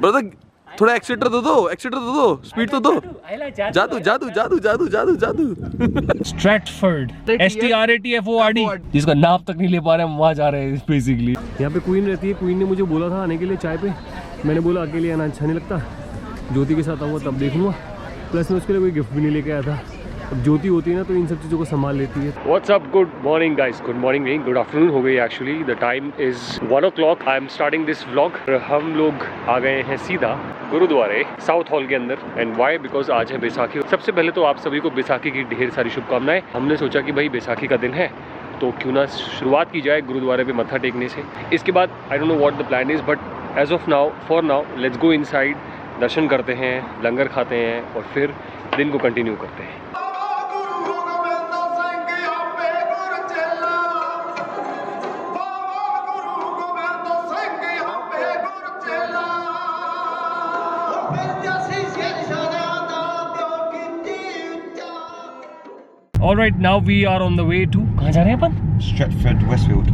Brother थोड़ा एक्सीटर दो, एक्सीटर दो, स्पीड तो दो। जादू जादू जादू जादू जादू जादू। स्ट्रैटफोर्ड, STRATFORD, जिसका नाम तक नहीं ले पा रहे हम, वहाँ जा रहे हैं बेसिकली। यहाँ पे क्वीन रहती है, क्वीन ने मुझे बोला था आने के लिए चाय पे, मैंने बोला अकेले आना अच्छा नहीं लगता, ज्योति के साथ आऊँगा तब देखूँगा, प्लस मैं उसके लिए कोई गिफ्ट भी नहीं लेके आया था। अब ज्योति होती है ना तो इन सब चीज़ों को संभाल लेती है। What's up, good morning guys, good morning नहीं, गुड आफ्टरनून हो गई actually. The time is 1 o'clock। I am starting this vlog. हम लोग आ गए हैं सीधा गुरुद्वारे साउथ हॉल के अंदर। And Y? बिकॉज आज है बैसाखी। सबसे पहले तो आप सभी को बैसाखी की ढेर सारी शुभकामनाएं। हमने सोचा कि भाई बैसाखी का दिन है तो क्यों ना शुरुआत की जाए गुरुद्वारे पे मत्था टेकने से। इसके बाद I don't know what the plan is, but as of now, for now, let's go inside, दर्शन करते हैं, लंगर खाते हैं और फिर दिन को कंटिन्यू करते हैं। All right, now we are on the way to, कहाँ जा रहे हैं अपन? Stratford, Westfield.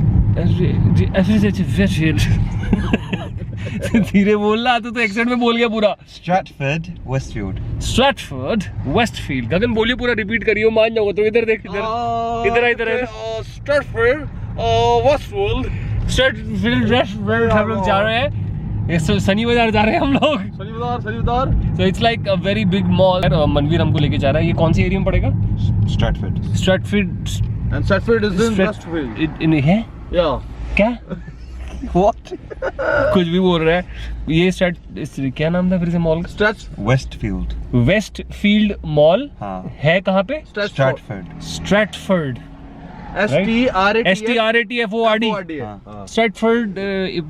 धीरे बोल रहा तो एक्सेंट में बोल गया पूरा। Stratford, Westfield. Stratford, Westfield. Gagan बोलिए, पूरा रिपीट करियो, मान जाओगे तो। इधर देख, इधर स्ट्रैटफोर्ड, वेस्टफील्ड, स्ट्रैटफील्ड वेस्टफील्ड हम लोग जा रहे हैं। शनि बाजार जा रहे हैं हम लोग। शनि बाजार। So it's like a very big mall। Manveer हमको लेके जा रहा है। ये कौन सी एरिया में पड़ेगा? Stratford. स्ट्रैटफील्ड। And Stratford is in Westfield. इन है? Yeah. क्या? What? कुछ भी बोल रहा है ये। क्या नाम था फिर से मॉल का? Westfield. Westfield mall. हाँ। है कहाँ पे? Stratford. Stratford, STRATFORD। Stratford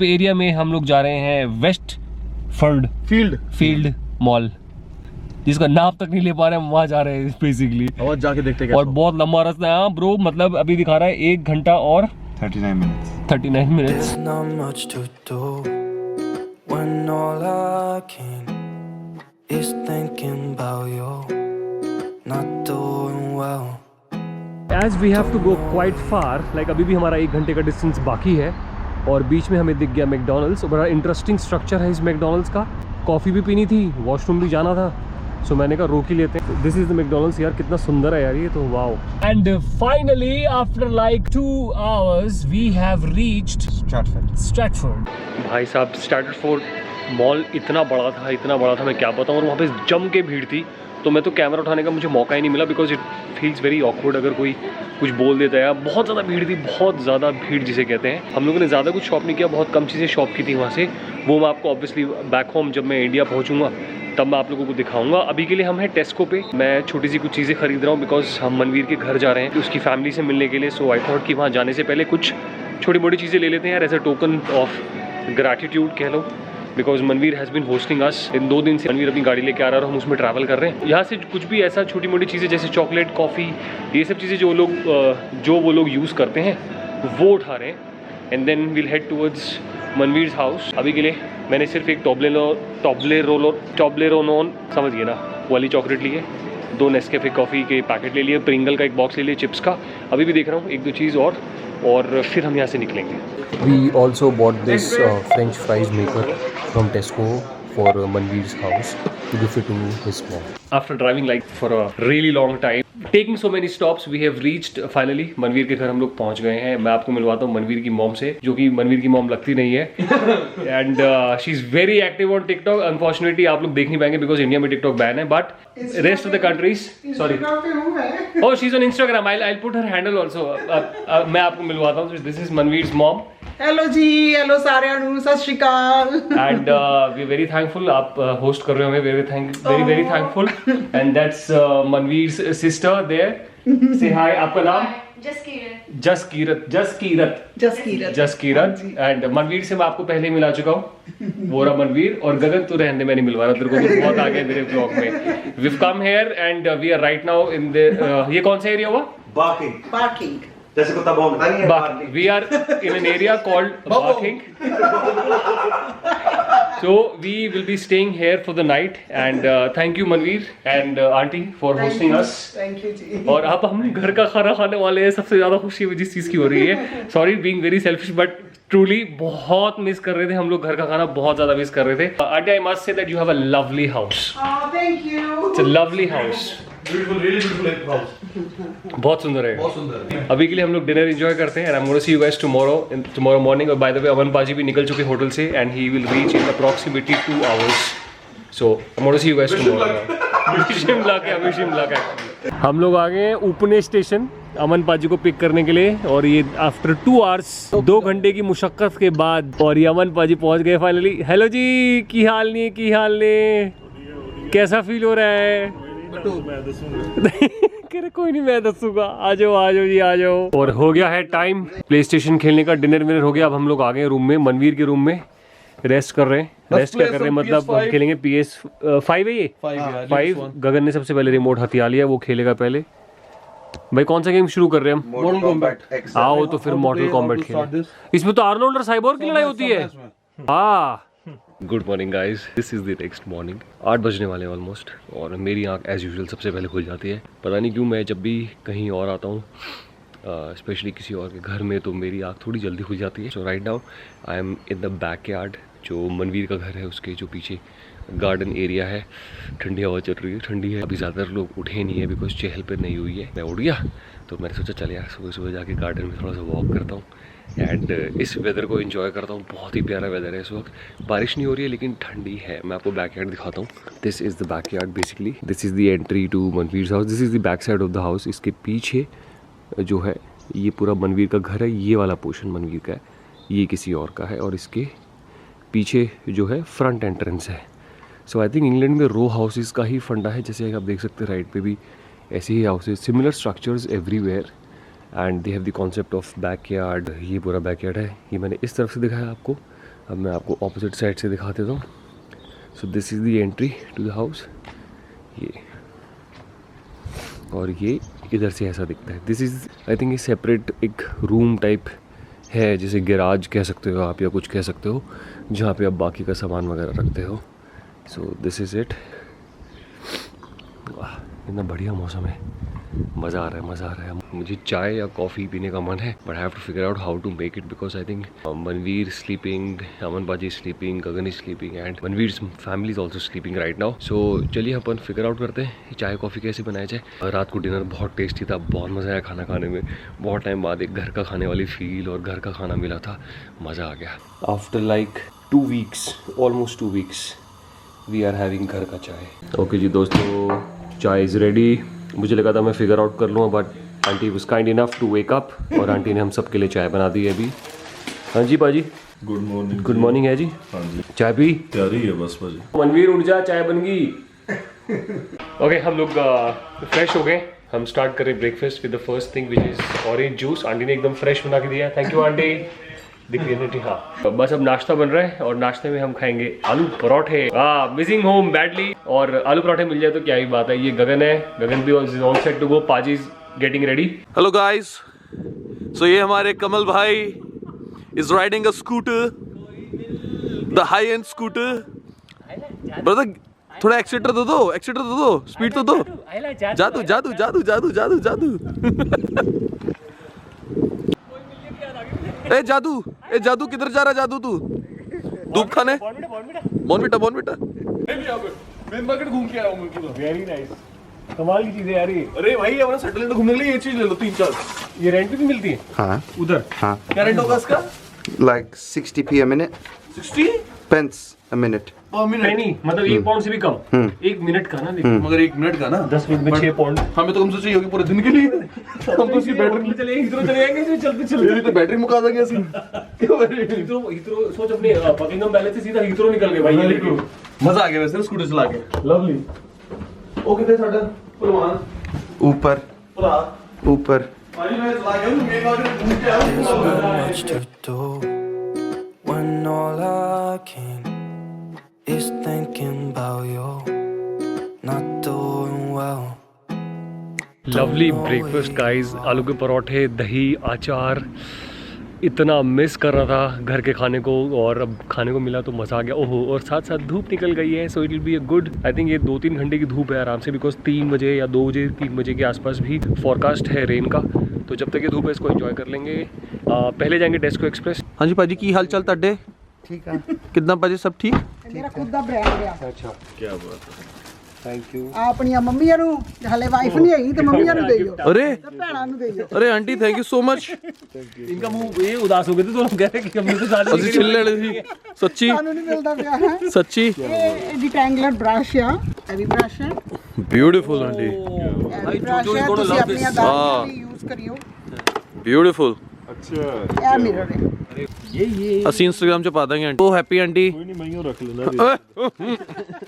area में हम लोग जा रहे हैं वेस्टफोर्ड फील्ड मॉल, जिसका नाम तक नहीं ले पा रहे हम, वहाँ जा रहे हैं बेसिकली। और जाके देखते हैं। और बहुत लंबा रास्ता है ब्रो, मतलब अभी दिखा रहा है 1 घंटा और 39 minutes. 39 minutes. There's not much to do when all I can is thinking about you, not doing well. As we have to go quite far, like अभी भी हमारा 1 घंटे का डिस्टेंस बाकी है और बीच में हमें दिख गया मैकडॉनल्ड्स। बड़ा इंटरेस्टिंग स्ट्रक्चर है इस मैकडॉनल्ड्स का। कॉफ़ी भी पीनी थी, वॉशरूम भी जाना था, सो मैंने कहा रोक ही लेते हैं। This is the McDonald's. यार कितना सुंदर है यार ये तो, wow. And finally after like 2 hours we have reached Stratford. भाई साहब, स्ट्रैटफोर्ड मॉल इतना बड़ा था मैं क्या बताऊँ। और वहाँ पे जम के भीड़ थी, तो मैं तो कैमरा उठाने का मुझे मौका ही नहीं मिला, because it feels very awkward अगर कोई कुछ बोल देता है। बहुत ज़्यादा भीड़ थी, बहुत ज़्यादा भीड़ जिसे कहते हैं। हम लोगों ने ज़्यादा कुछ शॉप नहीं किया, बहुत कम चीज़ें शॉप की थी वहाँ से। वो मैं आपको ऑब्वियसली बैक होम जब मैं इंडिया पहुँचूँगा तब मैं आप लोगों को दिखाऊंगा। अभी के लिए हम हैं टेस्को पे। मैं छोटी सी कुछ चीज़ें खरीद रहा हूँ, बिकॉज हम मनवीर के घर जा रहे हैं उसकी फैमिली से मिलने के लिए। सो आई थॉट कि वहाँ जाने से पहले कुछ छोटी मोटी चीज़ें ले लेते हैं यार, as a token of gratitude कह लो, because Manveer has been hosting us. इन 2 दिन से मनवीर अपनी गाड़ी लेके आ रहा है और हम उसमें ट्रैवल कर रहे हैं। यहाँ से कुछ भी ऐसा छोटी मोटी चीज़ें जैसे चॉकलेट, कॉफ़ी, ये सब चीज़ें जो वो लोग यूज़ करते हैं वो उठा रहे हैं। And then will head towards Manveer's house. अभी के लिए मैंने सिर्फ एक टॉब्लेरोनोन समझ गए ना वाली चॉकलेट ली है, 2 नेस्कैफे कॉफ़ी के पैकेट ले लिए, प्रिंगल का एक बॉक्स ले लिए, चिप्स का। अभी भी देख रहा हूँ 1-2 चीज़ और फिर हम यहाँ से निकलेंगे। We also bought this French fries maker from Tesco for Manveer's house to give it to his mom. After driving like for a really long time, taking so many stops, we have reached finally Manveer के घर हम लोग पहुंच गए हैं। मैं आपको मिलवाता हूँ मनवीर की मॉम से, जो कि मनवीर की मॉम लगती नहीं है। And she is very active on TikTok. Unfortunately आप लोग देख नहीं पाएंगे बिकॉज इंडिया में टिकटॉक बैन है, but rest of the countries, sorry, oh she is on Instagram, I put her handle also. मैं आपको मिलवाता हूँ। This is Manveer's mom. Hello ji, hello सारे नु, Sat Shri Akal. And we very thankful आप होस्ट कर रहे हो हमें, very thankful. And that's मनवीर्स sister there. Say hi, आपका नाम? जसकीरत। एंड मनवीर से मैं आपको पहले ही मिला चुका हूँ, वो रहा मनवीर। और गगन तू रहने, मैं नहीं मिलवा रहा तेरे को, तो बहुत आगे मेरे ब्लॉग में। We come here and we are right now in the, ये कौन सा एरिया हुआ? बार्किंग। जैसे कुत्ता भौंकता नहीं है। We are in an area called barking. So we will be staying here for the night and thank you Manveer and auntie for hosting us. Thank you जी. और अब हम घर का खाना खाने वाले हैं. सबसे ज़्यादा खुशी जिस चीज़ की हो रही है, sorry being very selfish but truly बहुत मिस कर रहे थे हम लोग. घर का खाना बहुत ज़्यादा मिस कर रहे थे. Aunty I must say that you have a lovely house. Thank you. It's a lovely house. Beautiful, really beautiful house. बहुत सुंदर है. बहुत सुंदर है. अभी के लिए हम लोग डिनर एंजॉय करते हैं and I am gonna see you guys tomorrow morning. और बाय द वे अमन पाजी भी निकल चुके होटल से and he will reach in approximately 2 hours. So I am gonna see you guys tomorrow. Shimla के हम लोग आ गए हैं उपने स्टेशन अमन पाजी को पिक करने के लिए. और ये आफ्टर 2 hours 2 घंटे की मुशक्कत के बाद और ये अमन पाजी पहुंच गए फाइनली. हेलो जी, की हाल ने कैसा फील हो रहा है? कोई नहीं, मैं दसूंगा. आ जाओ जी आ जाओ. और हो गया है टाइम प्ले स्टेशन खेलने का. डिनर विनर हो गया. अब हम लोग आ गए रूम में, मनवीर के रूम में रेस्ट कर रहे हैं. रेस्ट क्या कर रहे हैं मतलब हम खेलेंगे PS5 है ये 5. गगन ने सबसे पहले रिमोट हथिया लिया, वो खेलेगा पहले. भाई कौन सा गेम शुरू कर रहे हैं हम? Mortal Kombat X. आओ तो फिर मॉर्टल कॉम्बैट खेलें. इसमें तो आर्नोल्ड और साइबोर्ग की लड़ाई होती है. हाँ. Good morning guys, this is the next morning. 8 बजने वाले हैं ऑलमोस्ट. और मेरी आंख एज यूजुअल सबसे पहले खुल जाती है. पता नहीं क्यों मैं जब भी कहीं और आता हूँ स्पेशली किसी और के घर में तो मेरी आंख थोड़ी जल्दी खुल जाती है. So right now I am in the back yard. जो मनवीर का घर है उसके जो पीछे गार्डन एरिया है. ठंडी हवा चल रही है, ठंडी है. अभी ज़्यादातर लोग उठे नहीं है बिकॉज चहल पर नहीं हुई है. मैं उठ गया तो मैंने सोचा चल यार सुबह सुबह जाके गार्डन में थोड़ा सा वॉक करता हूँ एंड इस वेदर को एंजॉय करता हूँ. बहुत ही प्यारा वेदर है इस वक्त. बारिश नहीं हो रही है लेकिन ठंडी है. मैं आपको बैक यार्ड दिखाता हूँ. This is the back yard basically. This is the entry to Manveer house. This is the back side of the house. इसके पीछे जो है ये पूरा मनवीर का घर है. ये वाला पोर्शन मनवीर का है, ये किसी और का है. और इसके पीछे जो है फ्रंट एंट्रेंस है. सो आई थिंक इंग्लैंड में रो हाउसेस का ही फंडा है. जैसे आप देख सकते हैं राइट पे भी ऐसे ही houses, similar structures everywhere and they have the concept of backyard. ये पूरा बैकयार्ड है. ये मैंने इस तरफ से दिखाया आपको. अब मैं आपको ऑपोजिट साइड से दिखा देता हूँ. So this is the entry to the house. ये और ये इधर से ऐसा दिखता है. दिस इज़ आई थिंक ये सेपरेट एक रूम टाइप है, जैसे गैराज कह सकते हो आप या कुछ कह सकते हो, जहाँ पे आप बाकी का सामान वगैरह रखते हो. सो दिस इज़ इट. वाह इतना बढ़िया मौसम है, मज़ा आ रहा है. मुझे चाय या कॉफ़ी पीने का मन है but I have to figure out how to make it because I think Manveer sleeping, Aman बाजी sleeping, Gagan is sleeping and Manveer family is also sleeping right now. So चलिए अपन फिगर आउट करते हैं चाय कॉफ़ी कैसे बनाया जाए. रात को डिनर बहुत टेस्टी था, बहुत मज़ा आया खाना खाने में. बहुत टाइम बाद एक घर का खाने वाली फील और घर का खाना मिला था, मज़ा आ गया. After like 2 weeks, almost 2 weeks we are having घर का चाय. ओके जी दोस्तों, चाय इज़ रेडी. मुझे लगा था मैं फिगर आउट कर लूँ but aunty was kind enough to wake up और आंटी ने हम सब के लिए चाय बना दी है अभी. हाँ जी पाजी, गुड मॉर्निंग है जी. हाँ जी, चाय पी तैयारी है बस भाजी. मनवीर उठ जा, चाय बन गई. ओके हम लोग फ्रेश हो गए. हम स्टार्ट करें breakfast with the first thing which is orange juice. Aunty ने एकदम फ्रेश बना के दिया. Thank you aunty. दिख हाँ. बस अब नाश्ता बन रहा है और नाश्ते में हम खाएंगे आलू परोठे. Missing home badly. और आलू परोठे मिल जाए तो क्या ही बात है. ये गगन है, गगन भी ऑल सेट टू गो. पाजी is getting ready. Hello guys, so ये हमारे कमल भाई is riding a scooter, the high end scooter. Brother थोड़ा एक्सीटर दो, स्पीड तो दो. जादू जादू जादू जादू जादू जादू. ए जादू किधर जा रहा जादू? तू धूप खाने? बॉर्नविटा मैं मार्केट घूम के आया हूं. वेरी नाइस, कमाल की चीजें यार ये. अरे भाई अपना सेटलमेंट घूमने के लिए ये चीज ले लो 3-4. ये रेंट पे भी मिलती है हाँ उधर? हाँ. क्या रेंट होगा इसका? Like 60p a minute. 60 Pence a minute. पर मिनट. पेनी मतलब 1 पाउंड से भी कम. 1 मिनट का ना. लेकिन मगर 1 मिनट का ना 10 मिनट में 6 पाउंड. हमें तो कम से चाहिए होगी पूरे दिन के लिए. हम तो उसकी बैटरी चले जाएंगे चलते तो बैटरी मुका देंगे ऐसे. हीथ्रो सोच अपने बकिंगम पैलेस से सीधा हीथ्रो निकल गए भाई. ये देखो मजा आ गया वैसे स्कूटर चला के. लवली. ओ कितने साडा पहलवान ऊपर भरा ऊपर. भाई मैं चला गया हूं. मेन मार्केट घूम के आया हूं. So much to do when all I can is thinking about you not doing well. Lovely breakfast guys. आलू के परोठे, दही, अचार, इतना मिस कर रहा था घर के खाने को, और अब खाने को मिला तो मज़ा आ गया। ओहो, और साथ साथ धूप निकल गई है, so it will be a good. I think ये 2-3 घंटे की धूप है आराम से, बिकॉज 3 बजे या 2 बजे 3 बजे के आसपास भी फॉरकास्ट है रेन का। तो जब तक ये धूप है इसको एंजॉय कर लेंगे। पहले जाएंगे डेस्को एक्सप्रेस। हाँ जी भाजी, की हाल चाल ਤੁਹਾਡੇ? ठीक है। कितना बजे सब ठीक? मेरा खुद का ब्रांड है। अच्छा, क्या बात है, थैंक यू। ਆਪਣੀਆਂ ਮੰਮੀਆਂ ਨੂੰ ਹਲੇ ਵਾਈਫ ਨਹੀਂ ਹੈਗੀ ਤੇ ਮੰਮੀਆਂ ਨੂੰ ਦੇਈਓ अरे ਤੇ ਭੈਣਾਂ ਨੂੰ ਦੇਈਓ। अरे aunty thank you so much. इनका मुंह ये उदास हो गए थे तो हम कह रहे कि हमने तो शादी ਅਸੀਂ ਛਿੱਲੇ ਵਾਲੇ ਸੀ ਸੱਚੀ ਸਾਨੂੰ ਨਹੀਂ ਮਿਲਦਾ ਪਿਆ ਹੈ। ਸੱਚੀ ਇਹ ਡਿਟੈਂਗਲਰ ਬ੍ਰਸ਼ ਆ, ਇਹ ਵੀ ਬ੍ਰਸ਼ ਹੈ, ਬਿਊਟੀਫੁਲ ਆਂਟੀ ਇਹ ਵੀ ਬ੍ਰਸ਼ ਹੈ, ਤੁਸੀਂ ਆਪਣੀਆਂ ਦਾੜੀਆਂ ਵੀ ਯੂਜ਼ ਕਰਿਓ। ਬਿਊਟੀਫੁਲ। ਇਹ ਮਿਰਰ ਹੈ। ਅਸੀਂ ਇੰਸਟਾਗ੍ਰਾਮ 'ਚ ਪਾ ਦਾਂਗੇ ਆਂਟੀ। ਉਹ ਹੈਪੀ ਆਂਟੀ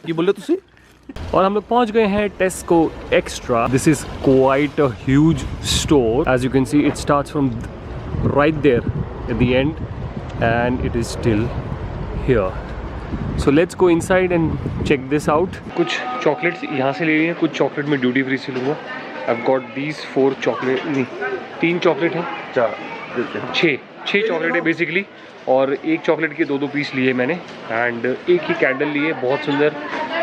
ਕੀ ਬੋਲੇ ਤੁਸੀਂ? और हम लोग पहुंच गए हैं Tesco extra. This is quite a huge store. As you can see it starts from right there at the end and it is still here. So let's go inside and check this out. कुछ chocolates यहाँ से ले लिए हैं, कुछ chocolate में duty free से लूँगा। I have got these 4 chocolate, नहीं 3 चॉकलेट हैं, 6 चॉकलेट है बेसिकली, और एक चॉकलेट के 2-2 पीस लिए मैंने, एंड एक ही कैंडल लिए, बहुत सुंदर।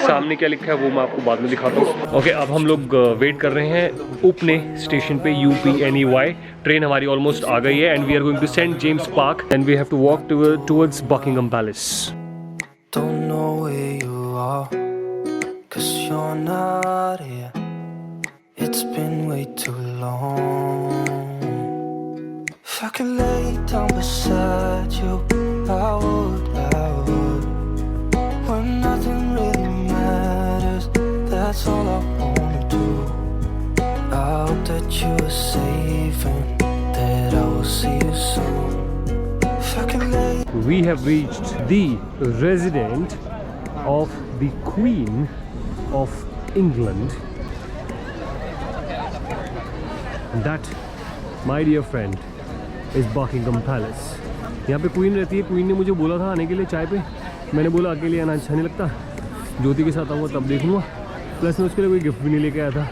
सामने क्या लिखा है वो मैं आपको बाद में दिखाता हूँ। ओके, अब हम लोग वेट कर रहे हैं उपने स्टेशन पे, UPNEY। ट्रेन हमारी ऑलमोस्ट आ गई है and we are going to Saint James Park and we have to walk towards Buckingham Palace. Don't know where you are, 'cause you're not here. It's been way too long. If I could lay down beside you, I would. When nothing really matters, that's all I wanna do. I hope that you are safe and that I will see you soon. If I can lay. We have reached the resident of the Queen of England. That, my dear friend, is Buckingham Palace. यहाँ पे queen रहती है। Queen ने मुझे बोला था आने के लिए चाय पे, मैंने बोला अकेले आना अच्छा नहीं लगता, ज्योति के साथ आऊँगा तब देखूँगा। प्लस मैं उसके लिए कोई गिफ्ट भी नहीं लेके आया था।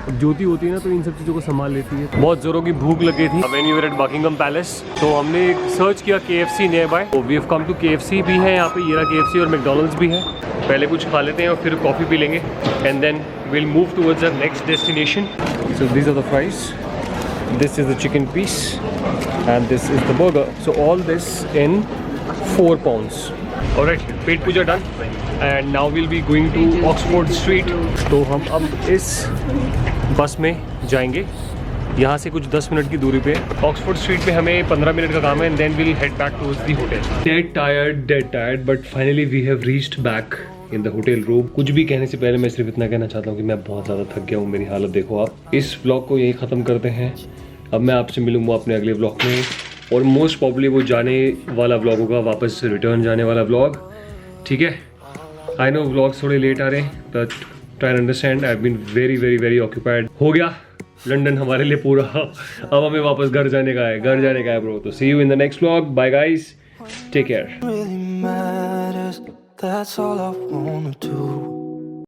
अब ज्योति होती है ना तो इन सब चीज़ों को संभाल लेती है। बहुत ज़ोरों की भूख लगी थी when we were at Buckingham Palace, तो हमने सर्च किया KFC नियर बाय। तो we have come to KFC भी है यहाँ पे, ये रहा KFC, और मैकडॉनल्ड्स भी है। पहले कुछ खा लेते हैं और फिर कॉफ़ी पी लेंगे, and then will move towards our next destination. So these are the fries, this is the chicken piece, and this is the burger. So all this in 4 pounds. Alright, पेट पूजा done, and now we'll be going to Oxford Street. तो हम अब इस बस में जाएंगे, यहाँ से कुछ 10 मिनट की दूरी पे। ऑक्सफोर्ड स्ट्रीट पे हमें 15 मिनट का काम है, and then will head back towards the hotel. Dead tired, but finally we have reached back in the hotel room. कुछ भी कहने से पहले मैं सिर्फ इतना कहना चाहता हूँ कि मैं बहुत ज़्यादा थक गया हूँ। मेरी हालत देखो आप। इस व्लॉग को यहीं ख़त्म करते हैं। अब मैं आपसे मिलूँगा अपने अगले व्लॉग में, और मोस्ट प्रॉब्ली वो जाने वाला व्लॉग होगा, वापस रिटर्न जाने वाला व्लॉग। ठीक है, आई नो व्लॉग्स थोड़े लेट आ रहे हैं, but try and understand, I have been very occupied. हो गया लंदन हमारे लिए पूरा। अब हमें वापस घर जाने का है ब्रो। तो see you in the next vlog. Bye guys, take care. Really matters, that's all I wanna do.